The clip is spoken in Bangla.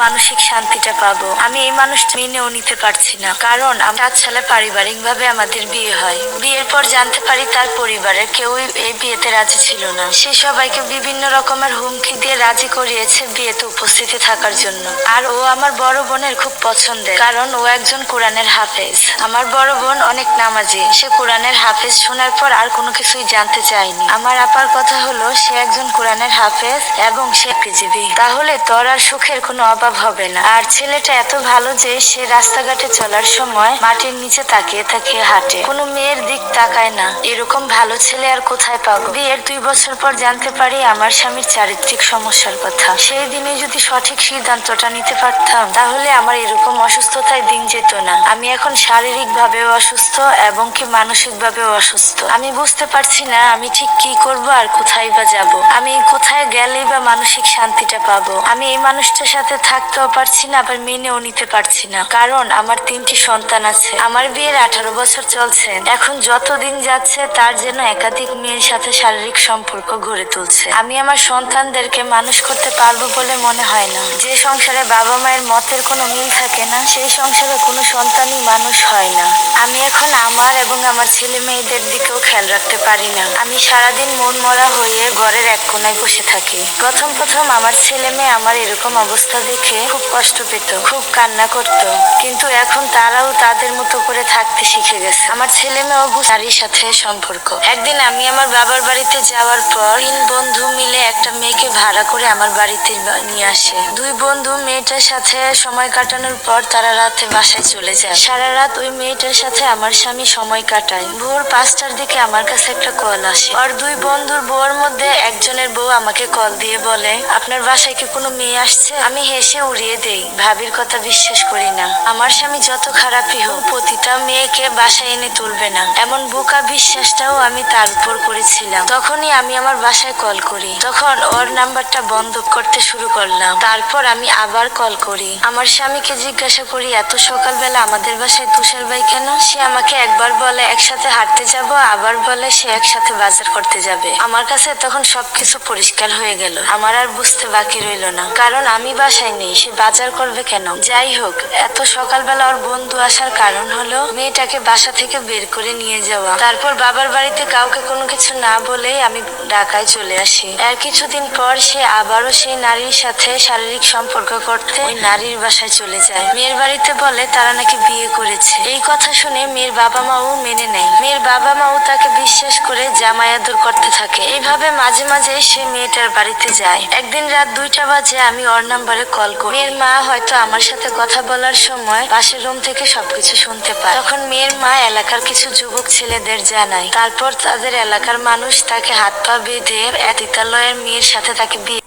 মানসিক শান্তিটা পাবো, আমি এই মানুষটা মেনেও নিতে পারছি না। কারণ 7 সালে পারিবারিক ভাবে আমাদের বিয়ে হয়। বিয়ের পর জানতে পারি তার পরিবারের কেউই এই বিয়েতে রাজি ছিল না। সে সবাইকে বিভিন্ন রকমের হুমকি দিয়ে রাজি করিয়েছে বিয়েতে উপস্থিতি থাকার জন্য। আর ও আমার বড় বোনের খুব পছন্দের, কারণ ও একজন কোরআনের হাফেজ। আমার বড় বোন অনেক নামাজি, সে কোরআনের হাফেজ শোনার পর আর কোনো কিছুই জানতে চায়নি। আমার আপার কথা হলো সে একজন কোরআনের হাফেজ এবং সে কৃষিজীবী, তাহলে তোর আর সুখের কোনো অভাব হবে না। আর ছেলেটা এত ভালো যে সে রাস্তাঘাটে চলার সময় মাটির নিচে তাকিয়ে তাকিয়ে হাঁটে, কোনো মেয়ের দিক তাকায় না। এরকম ভালো ছেলে আর কোথায় পাবো? বিয়ের 2 বছর পর জানতে পারি আমার স্বামীর চারিত্রিক সমস্যার কথা। সেই দিনে যদি সঠিক সিদ্ধান্তটা নিতে পারতাম তাহলে আমার এরকম অসুস্থতায় দিন যেত না। আমি এখন শারীরিক ভাবেও অসুস্থ এবং কি মানসিক ভাবেও অসুস্থ। আমি বুঝতে পারছি না আমি ঠিক কি করব আর কোথায় বা যাব। আমি কোথায় গেলেই বা মানসিক শান্তিটা পাবো? আমি এই মানুষটার সাথে থাকতেও পারছি না, আবার মেনেও নিতে পারছি না। কারণ আমার 3টি সন্তান আছে। আমার বিয়ের 18 বছর চলছে। এখন যত দিন যাচ্ছে তার যেন একাধিক মেয়ের সাথে শারীরিক সম্পর্ক গড়ে তুলছে। আমি আমার সন্তানদেরকে মানুষ করতে পারবো বলে মনে হয় না। যে সংসারে বাবা মায়ের মতের কোনো মিল থাকে না সেই সংসারে কোনো সন্তানই মানুষ হয় না। আমি এখন আমার এবং আমার ছেলে মেয়েদের দিকেও খেয়াল রাখতে পারি না। আমি সারাদিন মন মরা হয়ে ঘরের এক কোনায় বসে থাকি। প্রথম আমার ছেলে মেয়ে আমার এরকম অবস্থা দেখে খুব কষ্ট পেত, খুব কান্না করত, কিন্তু এখন তারাও তাদের মতো করে থাকতে শিখে গেছে। আমার ছেলে মেয়েও নারীর সাথে সম্পর্ক। একদিন আমি আমার বাবার বাড়িতে যাওয়ার পর 3 বন্ধু মিলে একটা মেয়েকে ভাড়া করে আমার বাড়িতে নিয়ে আসে। 2 বন্ধু মেয়েটার সাথে সময় কাটানোর পর তারা রাতে বাসায় চলে যায়। সারা রাত ওই মেয়েটার সাথে আমার স্বামী সময় কাটায়। ভোর 5টার দিকে আমার কাছে একটা কল আসে। আর 2 বন্ধুর বউর মধ্যে একজনের বউ আমাকে কল দিয়ে বলে, আপনার বাসায় কি কোনো মেয়ে আসছে? আমি হেসে উড়িয়ে দেই, ভাবির কথা বিশ্বাস করি না। আমার স্বামী যত খারাপই হোক প্রতিটা মেয়েকে বাসায় এনে তুলবে না, এমন বোকা বিশ্বাসটাও আমি তার উপর করেছিলাম। তখনই আমি আমার বাসায় কল করি, তখন ওর নাম্বারটা বন্ধ করতে শুরু করলাম। তারপর আমি আবার কল করি, আমার স্বামীকে জিজ্ঞাসা করি এত সকালবেলা আমাদের বাসায় তুষার ভাই কেন? সে আমাকে একবার বলে একসাথে হাঁটতে যাব, আবার বলে সে একসাথে বাজার করতে যাবে। আমার কাছে তখন সবকিছু পরিষ্কার হয়ে গেল। আমার আর বুঝতে বাকি রইল না, কারণ আমি বাসায় নেই, সে বাজার করবে কেন? যাই হোক, এত সকালবেলা ওর বন্ধু আসার কারণ হলো মেয়েটাকে বাসা থেকে বের করে নিয়ে যাওয়া। তারপর বাবার বাড়িতে কাউকে কোনো কিছু না বলেই আমি ঢাকায় চলে আসি। এর কিছুদিন পর সে আবারও সেই নারীর সাথে শারীরিক সম্পর্ক করতে ওই নারীর বাসায় চলে যায়। মেয়ের বাড়িতে বলে তারা নাকি বিয়ে করেছে। এই কথা শুনে মেয়ের বাবা মাও মেনে নেয়। মেয়ের বাবা মাও তাকে বিশ্বাস করে জামাই আদর করতে থাকে। এইভাবে মাঝে মাঝে সে মেয়েটার বাড়িতে যায়। একদিন রাত 2টা বাজে আমি ওর নাম্বারে কল করি। মেয়ের মা হয়তো আমার সাথে কথা বলার সময় পাশের রুম থেকে সবকিছু শুনতে পায়। তখন মেয়ের মা এলাকার কিছু যুবক ছেলেদের জানায়। তারপর তাদের এলাকার মানুষ তাকে হাত পা বেঁধে এক বিদ্যালয়ের মেয়ের সাথে তাকে বিয়ে